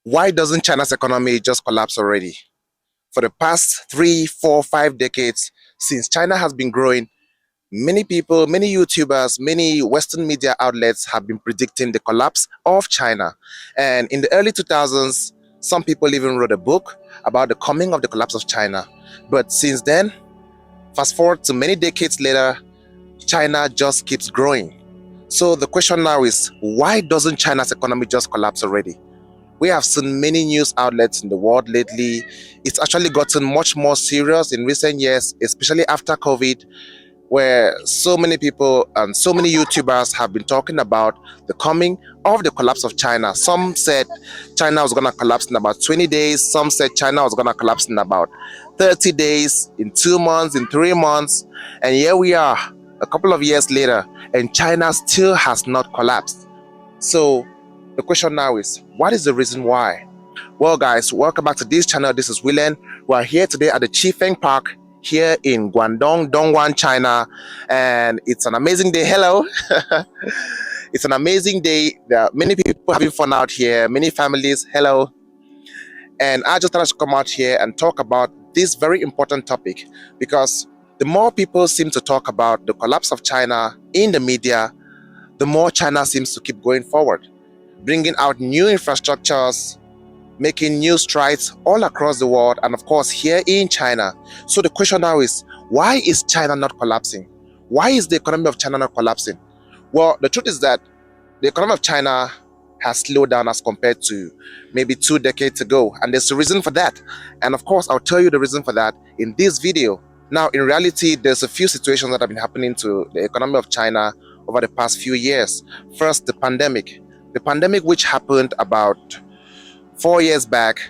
Why doesn't China's economy just collapse already? For the past 3, 4, 5 decades, since China has been growing, many people, many YouTubers, many Western media outlets have been predicting the collapse of China. And in the early 2000s, some people even wrote a book about the coming of the collapse of China. But since then, fast forward to many decades later, China just keeps growing. So the question now is, why doesn't China's economy just collapse already? We have seen many news outlets in the world lately. It's actually gotten much more serious in recent years, especially after COVID, where so many people and so many YouTubers have been talking about the coming of the collapse of China. Some said China was going to collapse in about 20 days. Some said China was going to collapse in about 30 days, in 2 months, in 3 months. And here we are, a couple of years later, and China still has not collapsed. So the question now is, what is the reason why? Well, guys, welcome back to this channel. This is Willen. We are here today at the Chifeng Park here in Guangdong, Dongguan, China, and it's an amazing day. Hello. It's an amazing day. There are many people having fun out here, many families. Hello. And I just thought to come out here and talk about this very important topic, because the more people seem to talk about the collapse of China in the media, the more China seems to keep going forward, bringing out new infrastructures, making new strides all across the world, and of course here in China. So the question now is, why is China not collapsing? Why is the economy of China not collapsing? Well, the truth is that the economy of China has slowed down as compared to maybe 2 decades ago, and there's a reason for that. And of course, I'll tell you the reason for that in this video. Now, in reality, there's a few situations that have been happening to the economy of China over the past few years. First, the pandemic. The pandemic, which happened about 4 years back,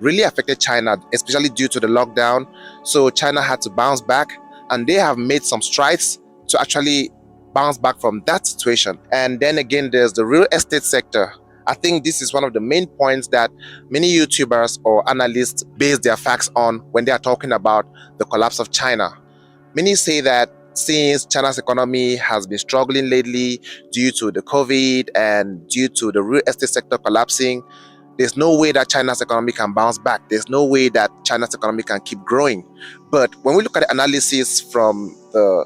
really affected China, especially due to the lockdown. So China had to bounce back, and they have made some strides to actually bounce back from that situation. And then again, there's the real estate sector. I think this is one of the main points that many YouTubers or analysts base their facts on when they are talking about the collapse of China. Many say that since China's economy has been struggling lately due to the COVID and due to the real estate sector collapsing, there's no way that China's economy can bounce back. There's no way that China's economy can keep growing. But when we look at the analysis from the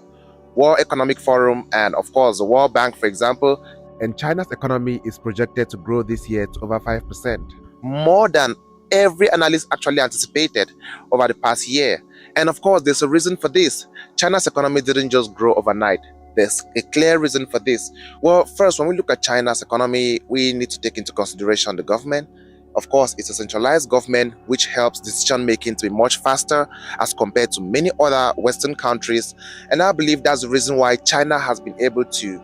World Economic Forum and of course the World Bank, for example, and China's economy is projected to grow this year to over 5%, more than every analyst actually anticipated over the past year. And of course, there's a reason for this. China's economy didn't just grow overnight. There's a clear reason for this. Well, first, when we look at China's economy, we need to take into consideration the government. Of course, it's a centralized government which helps decision making to be much faster as compared to many other Western countries. And I believe that's the reason why China has been able to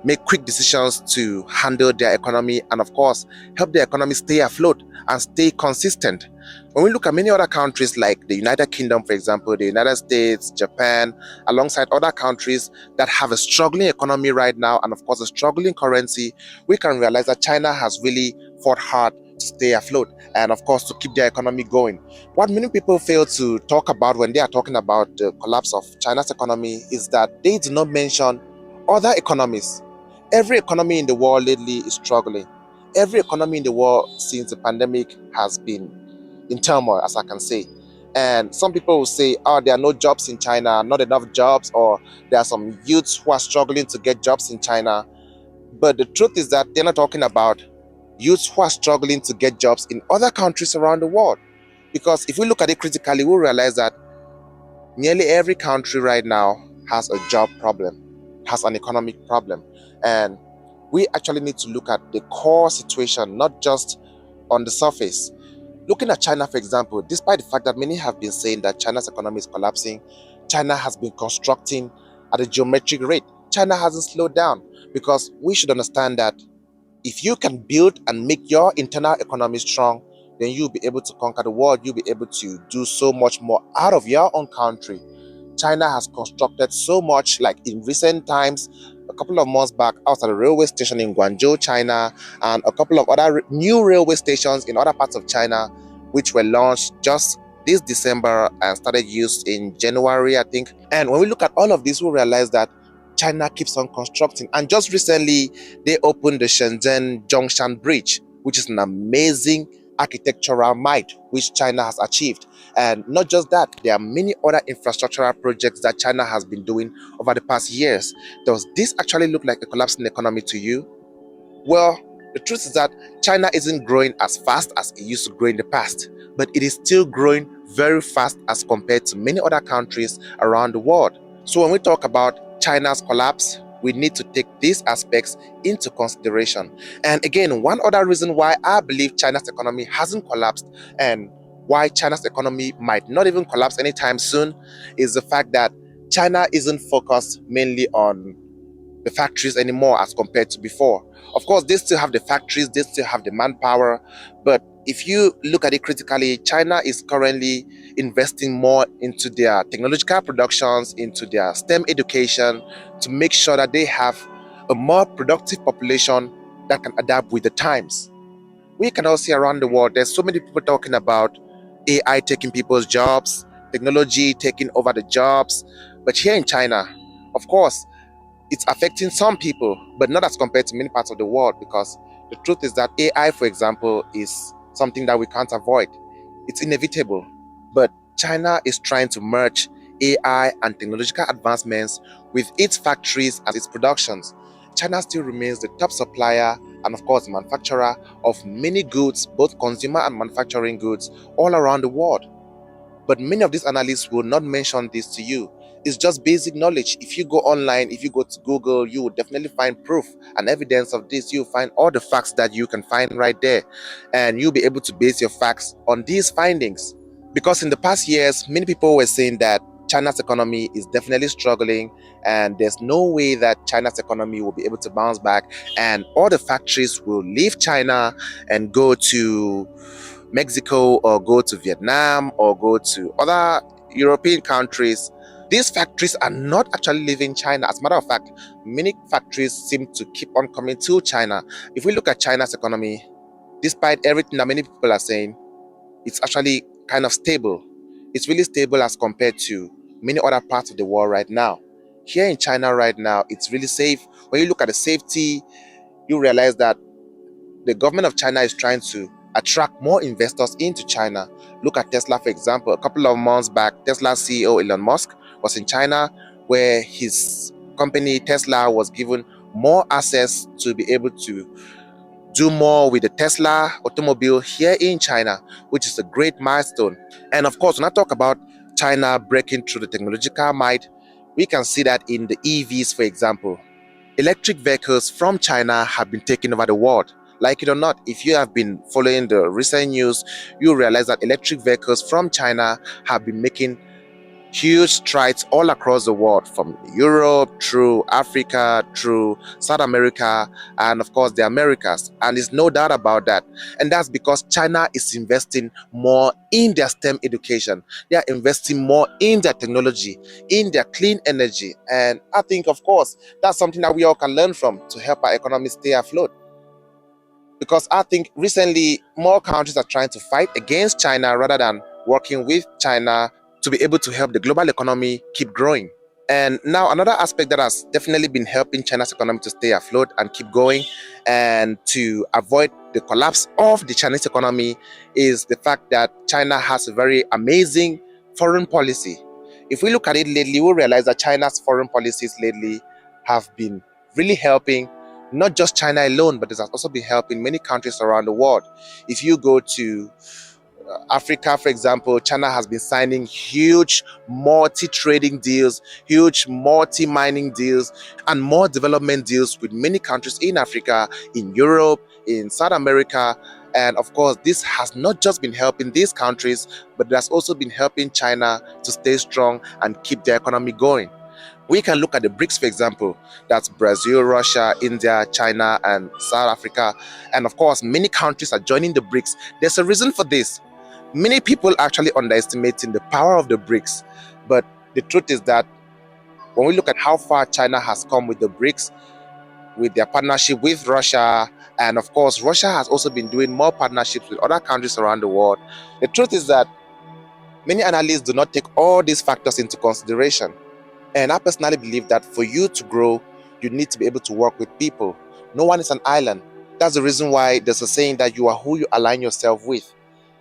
make quick decisions to handle their economy and of course help their economy stay afloat and stay consistent. When we look at many other countries like the United Kingdom, for example, the United States, Japan, alongside other countries that have a struggling economy right now and of course a struggling currency, we can realize that China has really fought hard to stay afloat and of course to keep their economy going. What many people fail to talk about when they are talking about the collapse of China's economy is that they do not mention other economies. Every economy in the world lately is struggling. Every economy in the world since the pandemic has been in turmoil, as I can say. And some people will say, oh, there are no jobs in China, not enough jobs, or there are some youths who are struggling to get jobs in China. But the truth is that they're not talking about youths who are struggling to get jobs in other countries around the world. Because if we look at it critically, we'll realize that nearly every country right now has a job problem, has an economic problem. And we actually need to look at the core situation, not just on the surface. Looking at China, for example, despite the fact that many have been saying that China's economy is collapsing, China has been constructing at a geometric rate. China hasn't slowed down, because we should understand that if you can build and make your internal economy strong, then you'll be able to conquer the world. You'll be able to do so much more out of your own country. China has constructed so much, like in recent times. A couple of months back, I was at a railway station in Guangzhou, China, and a couple of other new railway stations in other parts of China, which were launched just this December and started use in January, I think. And when we look at all of this, we realize that China keeps on constructing. And just recently, they opened the Shenzhen Zhongshan Bridge, which is an amazing architectural might which China has achieved. And not just that, there are many other infrastructural projects that China has been doing over the past years. Does this actually look like a collapsing economy to you? Well, the truth is that China isn't growing as fast as it used to grow in the past, but it is still growing very fast as compared to many other countries around the world. So when we talk about China's collapse, we need to take these aspects into consideration. And again, one other reason why I believe China's economy hasn't collapsed and why China's economy might not even collapse anytime soon is the fact that China isn't focused mainly on the factories anymore as compared to before. Of course, they still have the factories, they still have the manpower, but if you look at it critically, China is currently investing more into their technological productions, into their STEM education to make sure that they have a more productive population that can adapt with the times. We can all see around the world, there's so many people talking about AI taking people's jobs, technology taking over the jobs, but here in China, of course, it's affecting some people, but not as compared to many parts of the world, because the truth is that AI, for example, is something that we can't avoid. It's inevitable. But China is trying to merge AI and technological advancements with its factories and its productions. China still remains the top supplier and, of course, manufacturer of many goods, both consumer and manufacturing goods, all around the world. But many of these analysts will not mention this to you. It's just basic knowledge. If you go online, if you go to Google, you will definitely find proof and evidence of this. You'll find all the facts that you can find right there. And you'll be able to base your facts on these findings. Because in the past years, many people were saying that China's economy is definitely struggling, and there's no way that China's economy will be able to bounce back, and all the factories will leave China and go to Mexico or go to Vietnam or go to other European countries. These factories are not actually leaving China. As a matter of fact, many factories seem to keep on coming to China. If we look at China's economy, despite everything that many people are saying, it's actually kind of stable. It's really stable as compared to many other parts of the world right now. Here in China right now, it's really safe. When you look at the safety, you realize that the government of China is trying to attract more investors into China. Look at Tesla, for example. A couple of months back, Tesla CEO Elon Musk was in China, where his company Tesla was given more access to be able to do more with the Tesla automobile here in China, which is a great milestone. And of course, when I talk about China breaking through the technological might, we can see that in the EVs, for example. Electric vehicles from China have been taking over the world. Like it or not, if you have been following the recent news, you realize that electric vehicles from China have been making huge strides all across the world, from Europe through Africa, through South America, and of course the Americas. And there's no doubt about that. And that's because China is investing more in their STEM education. They are investing more in their technology, in their clean energy. And I think, of course, that's something that we all can learn from to help our economy stay afloat. Because I think recently more countries are trying to fight against China rather than working with China to be able to help the global economy keep growing. And now another aspect that has definitely been helping China's economy to stay afloat and keep going and to avoid the collapse of the Chinese economy is the fact that China has a very amazing foreign policy. If we look at it lately, we'll realize that China's foreign policies lately have been really helping not just China alone, but it has also been helping many countries around the world. If you go to Africa, for example, China has been signing huge multi-trading deals, huge multi-mining deals, and more development deals with many countries in Africa, in Europe, in South America. And of course, this has not just been helping these countries, but it has also been helping China to stay strong and keep their economy going. We can look at the BRICS, for example. That's Brazil, Russia, India, China, and South Africa. And of course, many countries are joining the BRICS. There's a reason for this. Many people actually underestimating the power of the BRICS. But the truth is that when we look at how far China has come with the BRICS, with their partnership with Russia, and of course, Russia has also been doing more partnerships with other countries around the world. The truth is that many analysts do not take all these factors into consideration. And I personally believe that for you to grow, you need to be able to work with people. No one is an island. That's the reason why there's a saying that you are who you align yourself with.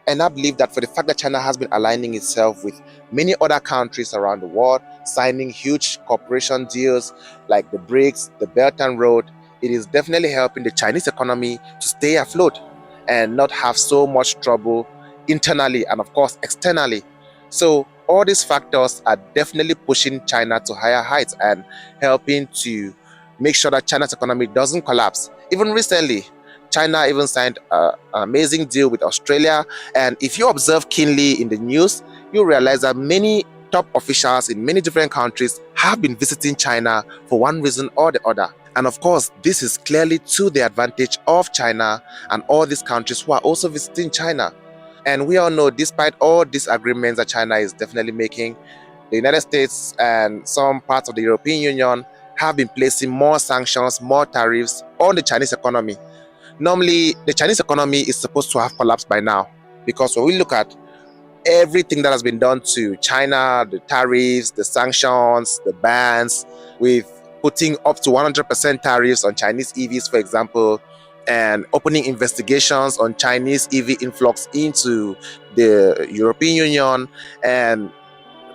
And I believe that for the fact that China has been aligning itself with many other countries around the world, signing huge cooperation deals like the BRICS, the Belt and Road, it is definitely helping the Chinese economy to stay afloat and not have so much trouble internally and, of course, externally. So all these factors are definitely pushing China to higher heights and helping to make sure that China's economy doesn't collapse. Even recently, China even signed an amazing deal with Australia. And if you observe keenly in the news, you realize that many top officials in many different countries have been visiting China for one reason or the other. And of course, this is clearly to the advantage of China and all these countries who are also visiting China. And we all know, despite all these agreements that China is definitely making, the United States and some parts of the European Union have been placing more sanctions, more tariffs on the Chinese economy. Normally, the Chinese economy is supposed to have collapsed by now, because when we look at everything that has been done to China, the tariffs, the sanctions, the bans, with putting up to 100% tariffs on Chinese EVs, for example, and opening investigations on Chinese EV influx into the European Union, and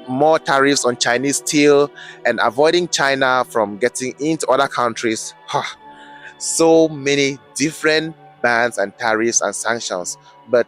more tariffs on Chinese steel, and avoiding China from getting into other countries. So many different bans and tariffs and sanctions, but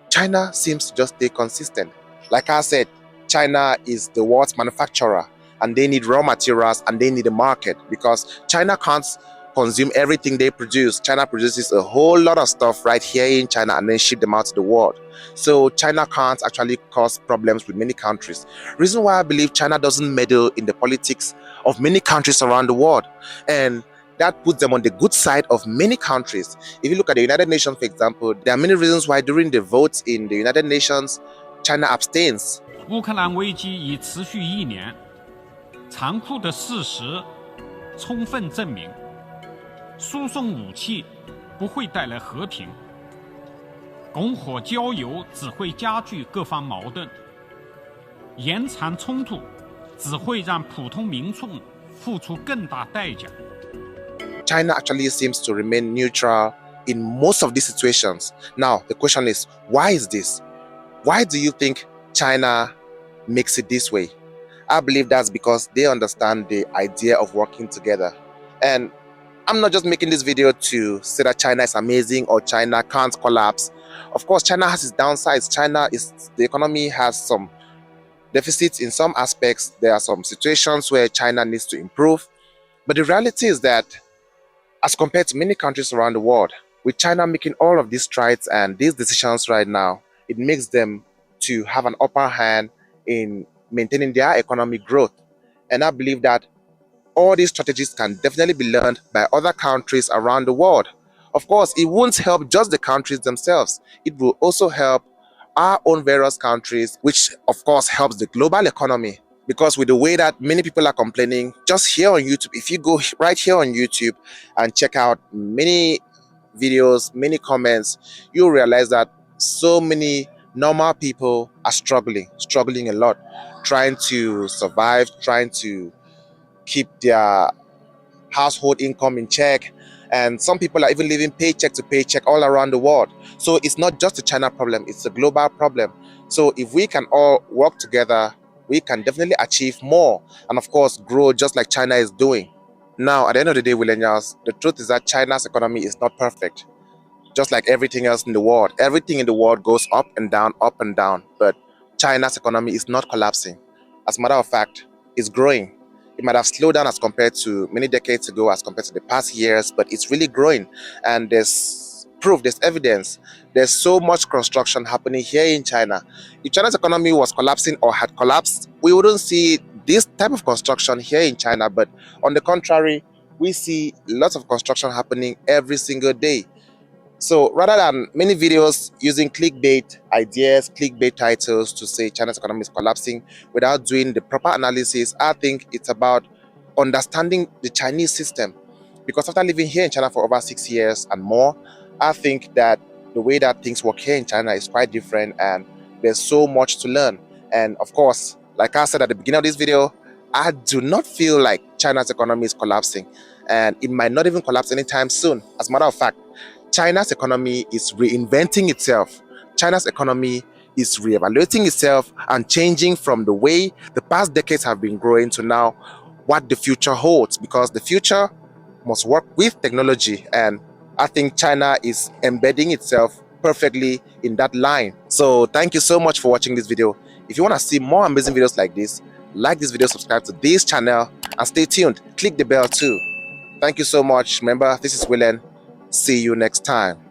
China seems to just stay consistent. Like I said, China is the world's manufacturer, and they need raw materials and they need a market, because China can't consume everything they produce. China produces a whole lot of stuff right here in China and then ship them out to the world. So China can't actually cause problems with many countries. Reason why I believe China doesn't meddle in the politics of many countries around the world. And that puts them on the good side of many countries. If you look at the United Nations, for example, there are many reasons why during the votes in the United Nations, China abstains. 乌克兰危机已持续1年，残酷的事实充分证明，输送武器不会带来和平，拱火浇油只会加剧各方矛盾，延长冲突只会让普通民众付出更大代价。China actually seems to remain neutral in most of these situations. Now, the question is, why is this? Why do you think China makes it this way? I believe that's because they understand the idea of working together. And I'm not just making this video to say that China is amazing or China can't collapse. Of course, China has its downsides. The economy has some deficits in some aspects. There are some situations where China needs to improve. But the reality is that, as compared to many countries around the world, with China making all of these strides and these decisions right now, it makes them to have an upper hand in maintaining their economic growth. And I believe that all these strategies can definitely be learned by other countries around the world. Of course, it won't help just the countries themselves. It will also help our own various countries, which of course helps the global economy. Because with the way that many people are complaining, just here on YouTube, if you go right here on YouTube and check out many videos, many comments, you'll realize that so many normal people are struggling a lot, trying to survive, trying to keep their household income in check. And some people are even living paycheck to paycheck all around the world. So it's not just a China problem, it's a global problem. So if we can all work together, we can definitely achieve more and, of course, grow just like China is doing. Now, at the end of the day, millennials, the truth is that China's economy is not perfect. Just like everything else in the world, everything in the world goes up and down, but China's economy is not collapsing. As a matter of fact, it's growing. It might have slowed down as compared to many decades ago, as compared to the past years, but it's really growing. And there's proof, there's evidence. There's so much construction happening here in China. If China's economy was collapsing or had collapsed, we wouldn't see this type of construction here in China. But on the contrary, we see lots of construction happening every single day. So rather than many videos using clickbait ideas, clickbait titles to say China's economy is collapsing without doing the proper analysis, I think it's about understanding the Chinese system. Because after living here in China for over 6 years and more, I think that the way that things work here in China is quite different, and there's so much to learn. And of course, like I said at the beginning of this video, I do not feel like China's economy is collapsing. and it might not even collapse anytime soon. As a matter of fact, China's economy is reinventing itself. China's economy is reevaluating itself and changing from the way the past decades have been growing to now what the future holds, because the future must work with technology, and I think China is embedding itself perfectly in that line. So thank you so much for watching this video. If you want to see more amazing videos like this, like this video, subscribe to this channel, and stay tuned. Click the bell too. Thank you so much. Remember, this is Willen. See you next time.